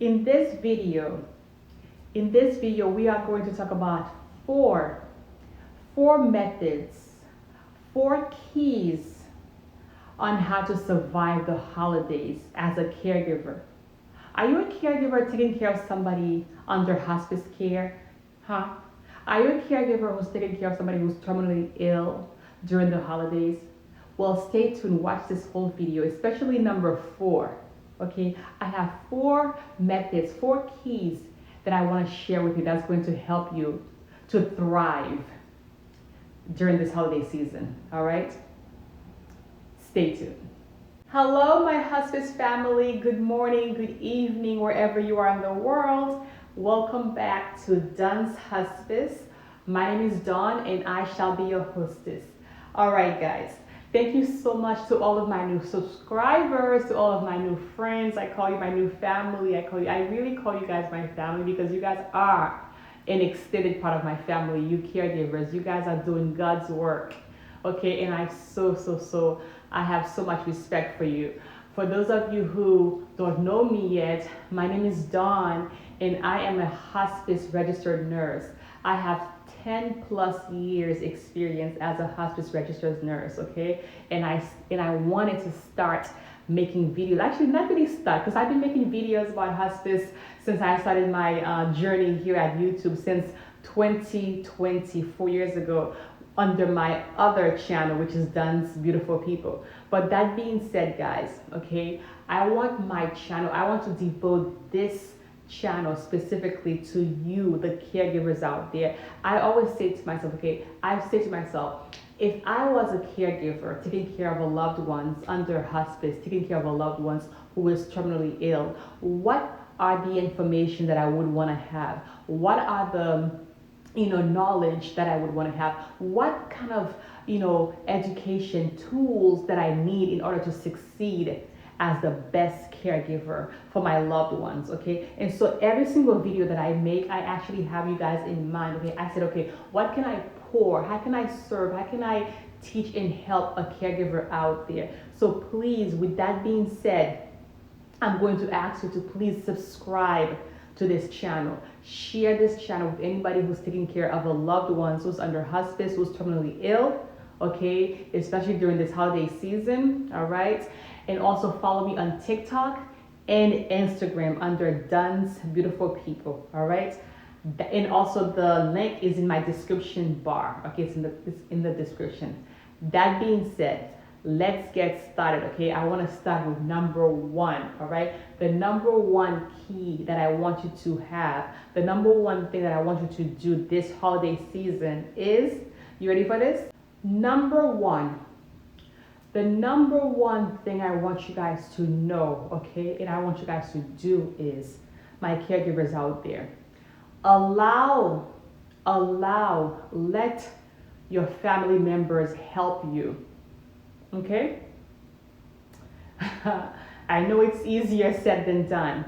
In this video, we are going to talk about four methods, four keys on how to survive the holidays as a caregiver. Are you a caregiver taking care of somebody under hospice care? Huh? Are you a caregiver who's taking care of somebody who's terminally ill during the holidays? Well, stay tuned, watch this whole video, especially number 4. Okay, I have 4 methods, 4 keys that I want to share with you that's going to help you to thrive during this holiday season. All right, stay tuned. Hello, my hospice family. Good morning, good evening, wherever you are in the world. Welcome back to Dunshospice. My name is Dawn, and I shall be your hostess. All right, guys. Thank you so much to all of my new subscribers, to all of my new friends. I call you my new family. I really call you guys my family because you guys are an extended part of my family. You caregivers, you guys are doing God's work. Okay, and I I have so much respect for you. For those of you who don't know me yet, my name is Dawn, and I am a hospice registered nurse. I have 10 plus years experience as a hospice registered nurse, okay? And I wanted to start making videos. Actually, not really start, because I've been making videos about hospice since I started my journey here at YouTube since 2020, 4 years ago, under my other channel, which is Dunbeautifulpeople. But that being said, guys, okay, I want to devote this channel specifically to you, the caregivers out there. I always say to myself, if I was a caregiver taking care of a loved ones under hospice, taking care of a loved ones who is terminally ill, what are the information that I would want to have? What are the knowledge that I would want to have? What kind of education tools that I need in order to succeed as the best caregiver for my loved ones? Okay, and so every single video that I make, I actually have you guys in mind. Okay, I said, okay, what can I pour? How can I serve? How can I teach and help a caregiver out there? So please, with that being said, I'm going to ask you to please subscribe to this channel. Share this channel with anybody who's taking care of a loved one who's under hospice, who's terminally ill, okay, especially during this holiday season. All right, and also follow me on TikTok and Instagram under Dunbeautifulpeople. All right, and also the link is in my description bar. Okay, it's in the description. That being said, let's get started. Okay, I want to start with number 1. All right, the number 1 key that I want you to have, the number 1 thing that I want you to do this holiday season is, you ready for this? Number 1, the number 1 thing I want you guys to know, okay, and I want you guys to do is, my caregivers out there, let your family members help you. Okay? I know it's easier said than done,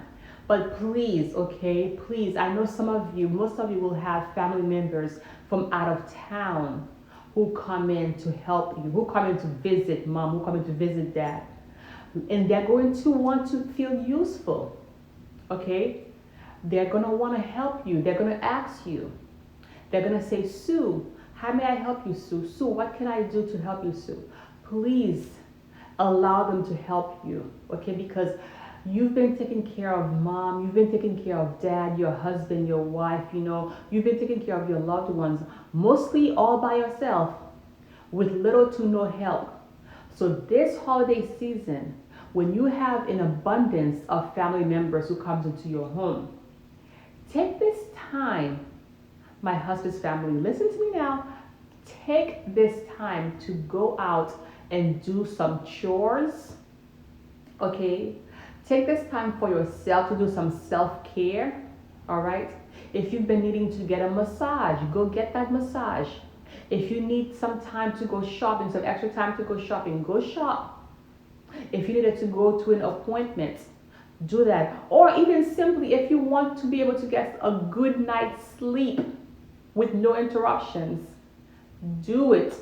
but please, okay, please, I know most of you will have family members from out of town who come in to help you, who come in to visit mom, who come in to visit dad, and they're going to want to feel useful, okay? They're going to want to help you. They're going to ask you. They're going to say, Sue, how may I help you, Sue? Sue, what can I do to help you, Sue? Please allow them to help you, okay? Because you've been taking care of mom, you've been taking care of dad, your husband, your wife, you've been taking care of your loved ones, mostly all by yourself, with little to no help. So this holiday season, when you have an abundance of family members who comes into your home, take this time, my hospice family, listen to me now, take this time to go out and do some chores, okay? Take this time for yourself to do some self-care, all right? If you've been needing to get a massage, go get that massage. If you need some time to go shopping, some extra time to go shopping, go shop. If you needed to go to an appointment, do that. Or even simply, if you want to be able to get a good night's sleep with no interruptions, do it.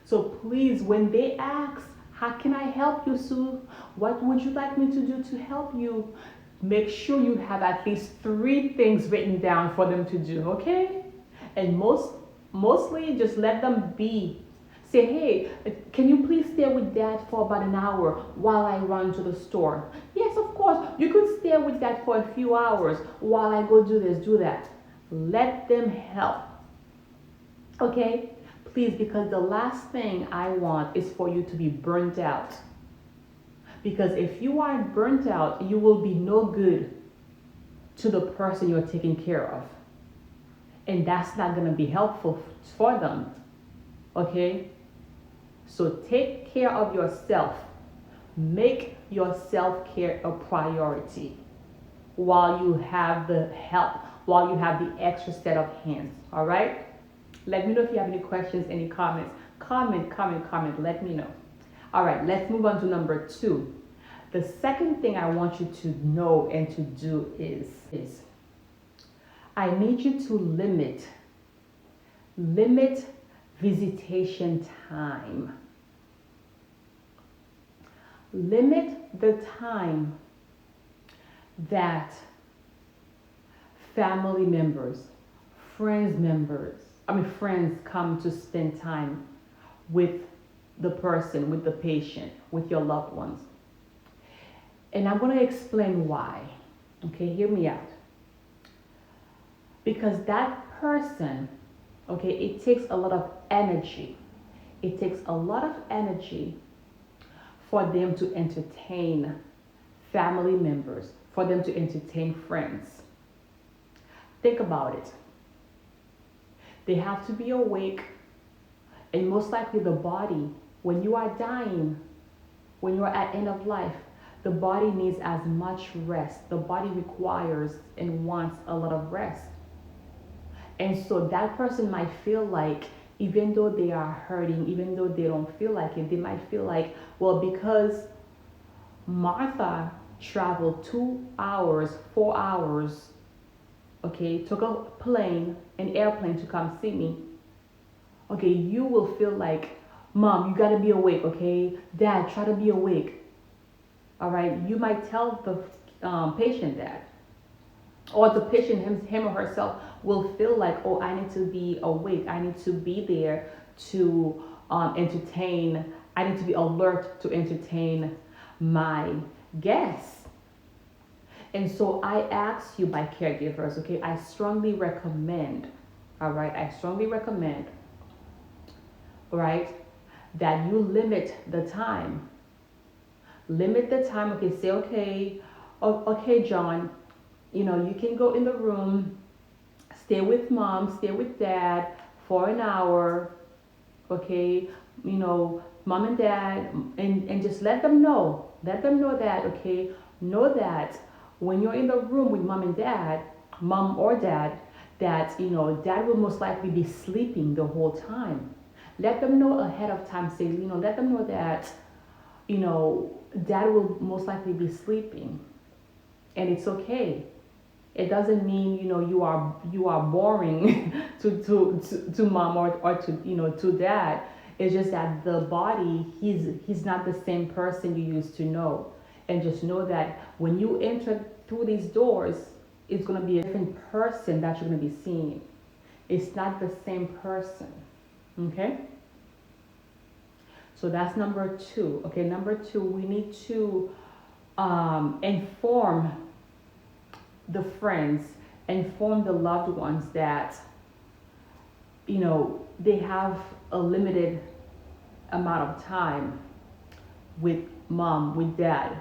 So please, when they ask, how can I help you, Sue? What would you like me to do to help you? make sure you have at least 3 things written down for them to do, okay? And mostly just let them be. Say, hey, can you please stay with dad for about an hour while I run to the store? Yes, of course. You could stay with dad for a few hours while I go do this, do that. Let them help. Okay? Please, because the last thing I want is for you to be burnt out. Because if you are burnt out, you will be no good to the person you're taking care of. And that's not going to be helpful for them. Okay? So take care of yourself. Make your self-care a priority while you have the help, while you have the extra set of hands. All right? Let me know if you have any questions, any comments. Comment, let me know. All right, let's move on to number 2. The second thing I want you to know and to do is I need you to limit visitation time. Limit the time that family members, friends come to spend time with the person, with the patient, with your loved ones. And I'm going to explain why. Okay, hear me out. Because that person, okay, it takes a lot of energy. It takes a lot of energy for them to entertain family members, for them to entertain friends. Think about it. They have to be awake, and most likely the body, when you are dying, when you are at end of life, the body needs as much rest. The body requires and wants a lot of rest. And so that person might feel like, even though they are hurting, even though they don't feel like it, they might feel like, well, because Martha traveled 2 hours, 4 hours, okay, took an airplane to come see me, okay, you will feel like, Mom, you gotta be awake, okay? Dad, try to be awake. All right, you might tell the patient that. Or the patient, him or herself, will feel like, oh, I need to be awake. I need to be there to entertain. I need to be alert to entertain my guests. And so I ask you, my caregivers, okay, I strongly recommend, all right, right, that you limit the time. Limit the time, okay, say, okay, John, you can go in the room, stay with Mom, stay with Dad for an hour, okay, Mom and Dad, and just let them know that, okay, know that when you're in the room with Mom or Dad, that, Dad will most likely be sleeping the whole time. Let them know ahead of time, say, let them know that, Dad will most likely be sleeping, and it's okay. It doesn't mean you are boring to Mom or to Dad. It's just that the body, he's not the same person you used to know. And just know that when you enter through these doors, it's going to be a different person that you're going to be seeing. It's not the same person. Okay? So that's number 2. Okay, number 2, we need to inform the friends, inform the loved ones that, they have a limited amount of time with Mom, with Dad,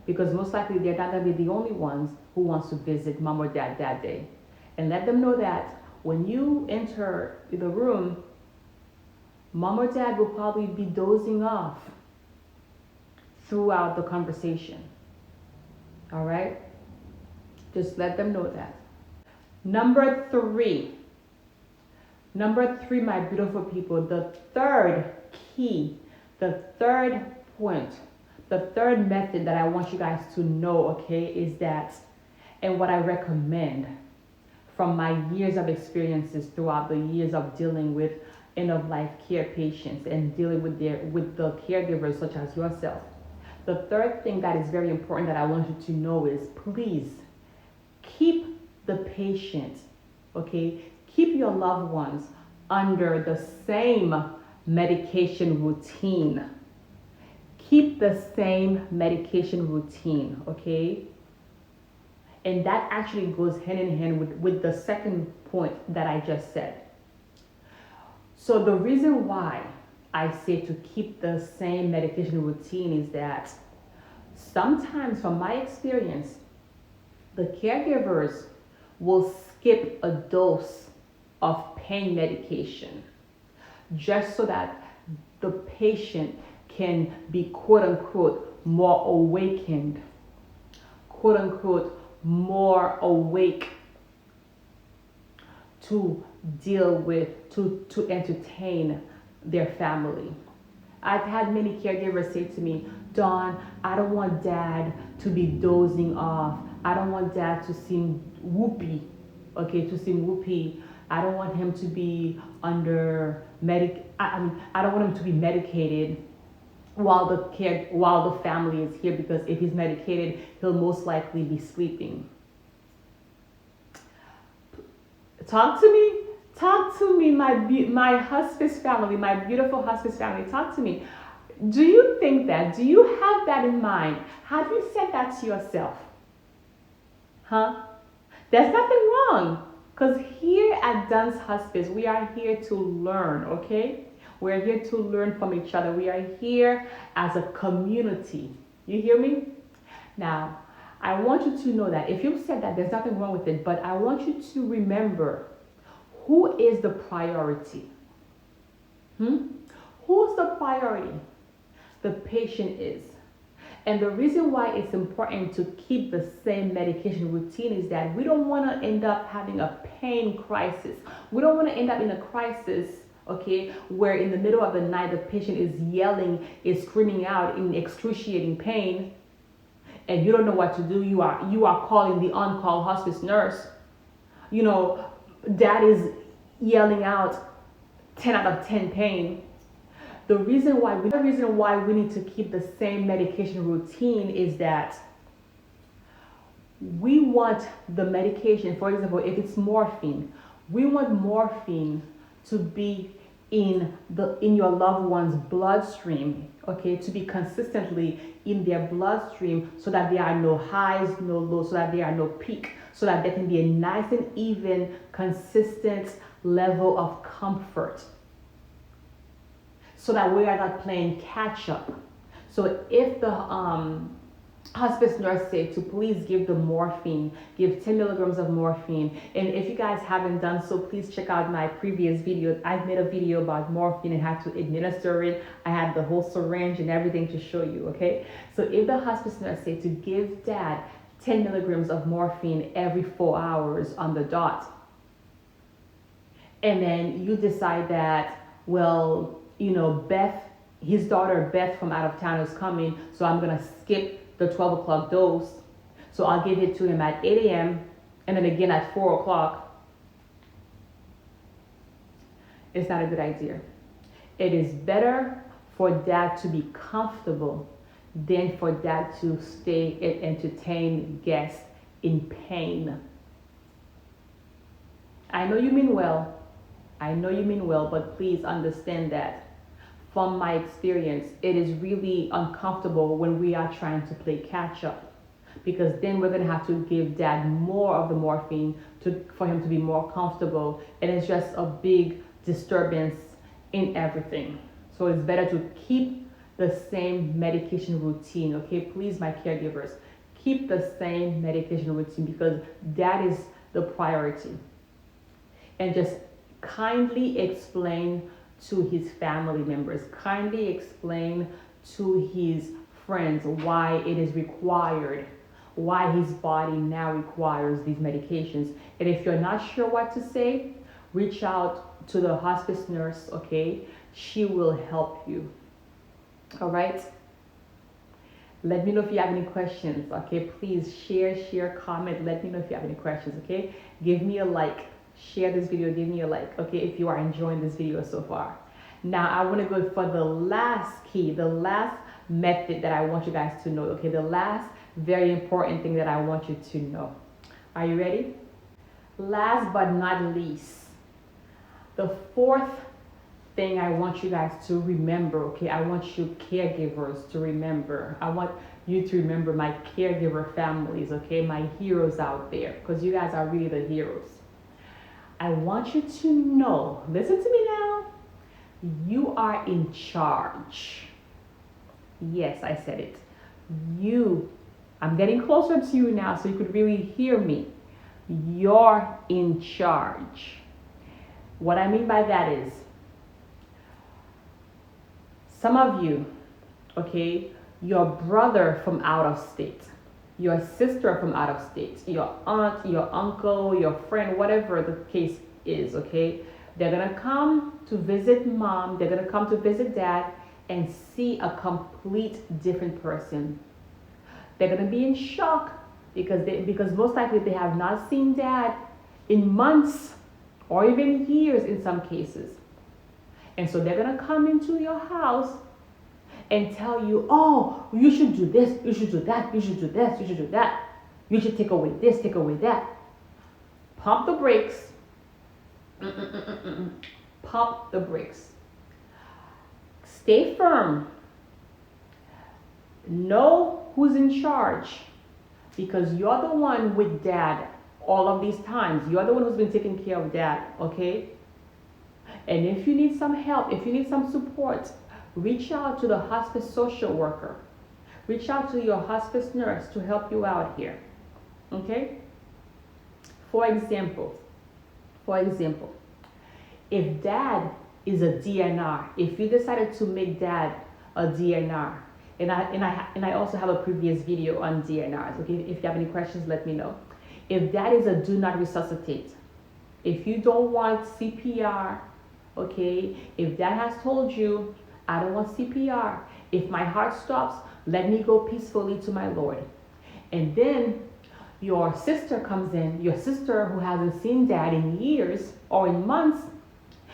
because most likely they're not going to be the only ones who wants to visit Mom or Dad that day. And let them know that when you enter the room, Mom or Dad will probably be dozing off throughout the conversation. All right? Just let them know that. Number 3, my beautiful people, the third key, the third point, the third method that I want you guys to know, okay, is that, and what I recommend from my years of experiences throughout the years of dealing with end-of-life care patients and dealing with the caregivers such as yourself. The third thing that is very important that I want you to know is, please keep the patient, okay? Keep your loved ones under the same medication routine. Keep the same medication routine, okay? And that actually goes hand in hand with the second point that I just said. So the reason why I say to keep the same medication routine is that sometimes, from my experience, the caregivers will skip a dose of pain medication just so that the patient can be quote unquote more awakened, quote unquote more awake to deal with, to entertain their family. I've had many caregivers say to me, Dawn, I don't want dad to be dozing off. I don't want dad to seem whoopy, okay, to seem whoopy. I don't want him to be under I don't want him to be medicated while the family is here, because if he's medicated, he'll most likely be sleeping. Talk to me, my hospice family, my beautiful hospice family. Talk to me. Do you think that? Do you have that in mind? Have you said that to yourself? Huh? There's nothing wrong, because here at Dunshospice, we are here to learn, okay? We're here to learn from each other. We are here as a community. You hear me? Now, I want you to know that if you've said that, there's nothing wrong with it, but I want you to remember, who is the priority? Who's the priority? The patient is. And the reason why it's important to keep the same medication routine is that we don't want to end up having a pain crisis. We don't want to end up in a crisis, okay, where in the middle of the night the patient is yelling, is screaming out in excruciating pain, and you don't know what to do. You are calling the on-call hospice nurse. You know, dad is yelling out 10 out of 10 pain. The reason why we need to keep the same medication routine is that we want the medication, for example, if it's morphine, we want morphine to be in your loved one's bloodstream, okay, to be consistently in their bloodstream, so that there are no highs, no lows, so that there are no peaks, so that there can be a nice and even, consistent level of comfort, so that we are not playing catch up. So if the hospice nurse say to please give the morphine, give 10 milligrams of morphine, and if you guys haven't done so, please check out my previous video. I've made a video about morphine and how to administer it. I had the whole syringe and everything to show you, okay? So if the hospice nurse say to give dad 10 milligrams of morphine every 4 hours on the dot, and then you decide that, well, you know, his daughter Beth from out of town is coming, so I'm gonna skip the 12 o'clock dose. So I'll give it to him at 8 a.m. and then again at 4 o'clock. It's not a good idea. It is better for dad to be comfortable than for dad to stay and entertain guests in pain. I know you mean well. But please understand that from my experience, it is really uncomfortable when we are trying to play catch up, because then we're going to have to give dad more of the morphine for him to be more comfortable, and it's just a big disturbance in everything. So it's better to keep the same medication routine, okay? Please, my caregivers, keep the same medication routine, because that is the priority. And just kindly explain to his family members, kindly explain to his friends why it is required, why his body now requires these medications. And if you're not sure what to say, reach out to the hospice nurse, okay? She will help you. All right? Let me know if you have any questions, okay? Please share, comment. Let me know if you have any questions, okay? Give me a like. Share this video, give me a like, okay, if you are enjoying this video so far. Now I want to go for the last key, the last method that I want you guys to know. Okay, the last very important thing that I want you to know. Are you ready? Last but not least, the fourth thing I want you guys to remember, okay? I want you caregivers to remember. I want you to remember my caregiver families, okay? My heroes out there, because you guys are really the heroes. I want you to know, listen to me now, you are in charge. Yes, I said it. I'm getting closer to you now so you could really hear me. You're in charge. What I mean by that is, some of you, okay, your brother from out of state, your sister from out of state, your aunt, your uncle, your friend, whatever the case is, okay, they're gonna come to visit mom, they're gonna come to visit dad and see a complete different person. They're gonna be in shock because most likely they have not seen dad in months or even years in some cases. And so they're gonna come into your house and tell you, oh, you should do this, you should do that, you should do this, you should do that. You should take away this, take away that. Pump the brakes. Pump the brakes. Stay firm. Know who's in charge, because you're the one with dad all of these times. You're the one who's been taking care of dad, okay? And if you need some help, if you need some support, reach out to the hospice social worker. Reach out to your hospice nurse to help you out here, okay? For example, if dad is a DNR, if you decided to make dad a DNR, and I also have a previous video on DNRs, okay? If you have any questions, let me know. If dad is a do not resuscitate, if you don't want CPR, okay? If dad has told you, I don't want CPR, if my heart stops, let me go peacefully to my Lord. And then your sister comes in, your sister who hasn't seen dad in years or in months,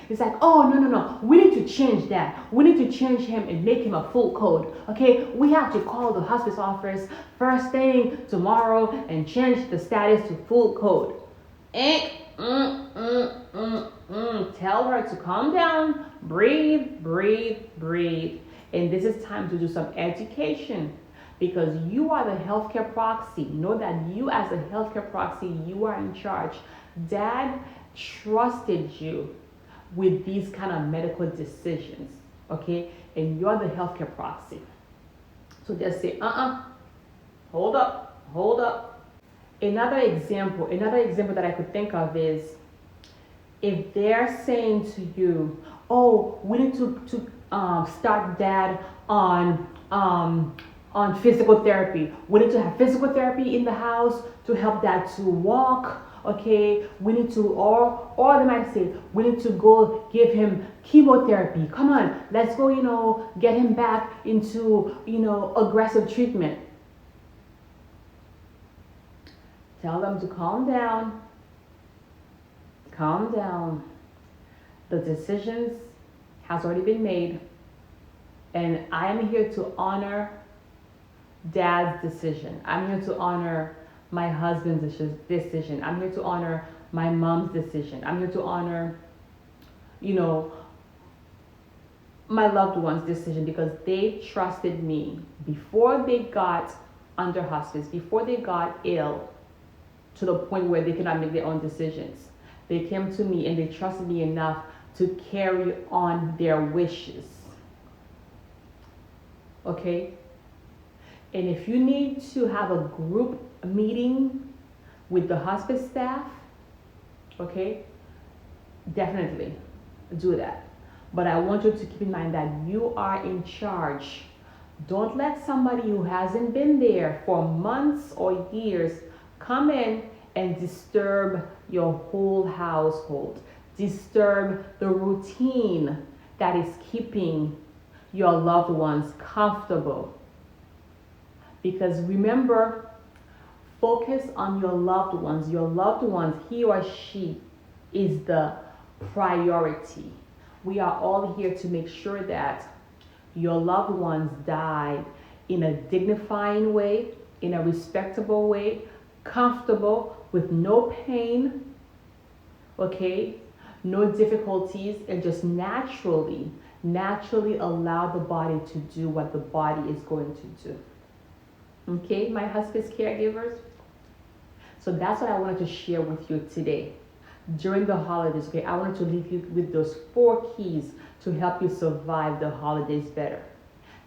it's like, oh, no, we need to change that. We need to change him and make him a full code, okay? We have to call the hospice office first thing tomorrow and change the status to full code. Tell her to calm down, breathe. And this is time to do some education, because you are the healthcare proxy. Know that you as a healthcare proxy, you are in charge. Dad trusted you with these kind of medical decisions, okay? And you're the healthcare proxy. So just say, hold up. Another example that I could think of is, if they're saying to you, oh, we need to start dad on physical therapy. We need to have physical therapy in the house to help dad to walk. Okay, we need to, or they might say, we need to go give him chemotherapy. Come on, let's go, get him back into, aggressive treatment. Tell them to calm down. Calm down. The decisions has already been made, and I am here to honor dad's decision. I'm here to honor my husband's decision. I'm here to honor my mom's decision. I'm here to honor, my loved one's decision, because they trusted me before they got under hospice, before they got ill to the point where they cannot make their own decisions. They came to me and they trusted me enough to carry on their wishes. Okay? And if you need to have a group meeting with the hospice staff, okay, definitely do that. But I want you to keep in mind that you are in charge. Don't let somebody who hasn't been there for months or years come in and disturb your whole household, disturb the routine that is keeping your loved ones comfortable. Because remember, focus on your loved ones. Your loved ones, he or she, is the priority. We are all here to make sure that your loved ones died in a dignifying way, in a respectable way, comfortable, with no pain, okay, no difficulties, and just naturally allow the body to do what the body is going to do. Okay, my hospice caregivers. So that's what I wanted to share with you today. During the holidays, okay, I wanted to leave you with those 4 keys to help you survive the holidays better.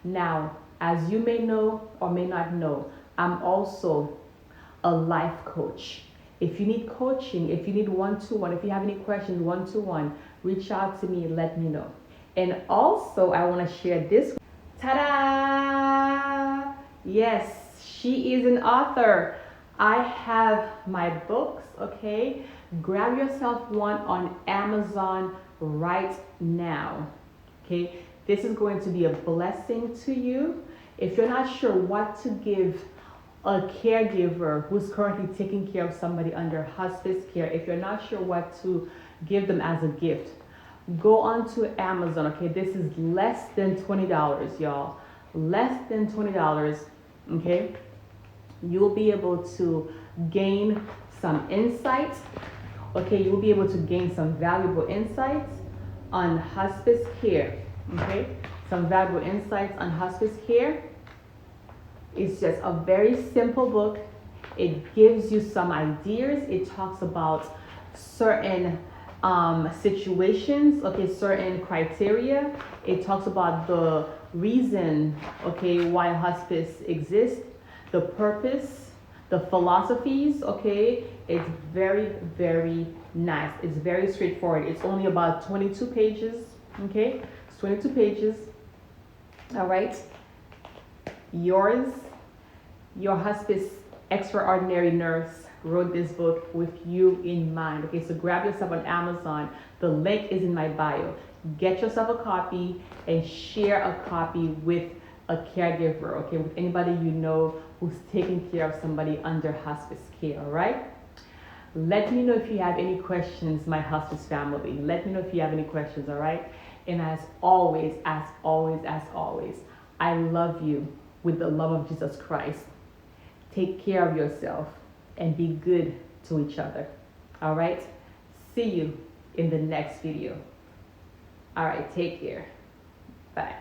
Now, as you may know or may not know, I'm also a life coach. If you need coaching, if you need one-to-one, if you have any questions one-to-one, reach out to me and let me know. And also, I want to share this. Ta-da! Yes, she is an author. I have my books, okay? Grab yourself one on Amazon right now, okay? This is going to be a blessing to you. If you're not sure what to give a caregiver who's currently taking care of somebody under hospice care, if you're not sure what to give them as a gift, go onto Amazon, okay? This is less than $20, y'all. Less than $20, okay? You'll be able to gain some insights, okay? You'll be able to gain some valuable insights on hospice care, okay? Some valuable insights on hospice care. It's just a very simple book. It gives you some ideas. It talks about certain situations, okay, certain criteria. It talks about the reason, okay, why hospice exists, the purpose, the philosophies, okay. It's very, very nice. It's very straightforward. It's only about 22 pages, okay. It's 22 pages. All right. Yours, your hospice extraordinary nurse, wrote this book with you in mind. Okay, so grab yourself on Amazon. The link is in my bio. Get yourself a copy and share a copy with a caregiver, okay, with anybody you know who's taking care of somebody under hospice care, all right? Let me know if you have any questions, my hospice family. Let me know if you have any questions, all right? And as always, I love you with the love of Jesus Christ. Take care of yourself and be good to each other. All right? See you in the next video. All right, take care. Bye.